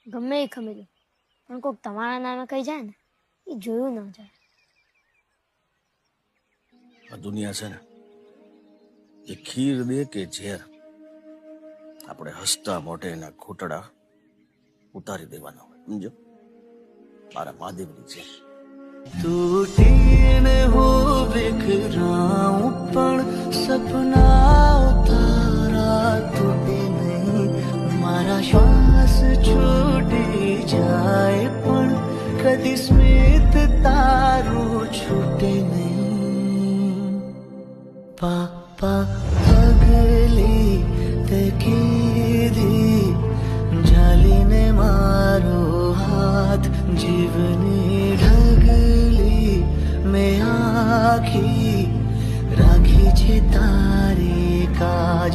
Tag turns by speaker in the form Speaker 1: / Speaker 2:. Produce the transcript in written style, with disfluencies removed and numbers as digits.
Speaker 1: ગમે એ ખમી લો, પણ કોઈક તમારા નામે કહી જાય ને એ જોયું ન જાય.
Speaker 2: આ દુનિયા છે ને એ ખીર દે કે ઝેર, આપણે હસતા મોઢે એના ઘૂંટડા ઉતારી દેવાના હોય, સમજો? મારા મહાદેવની છે.
Speaker 3: તૂટીને હું વિખરાઉં પણ સપના તારા તૂટે નહીં. મારા શ્વાસ છૂટી જાય પણ કદી સ્મિત તારું છૂટે નહીં. પાપા પગલી તે કીધી જાલીને મારો હાથ જીવની ઢગલી મેં આખી રાખી છે તારી કાજ.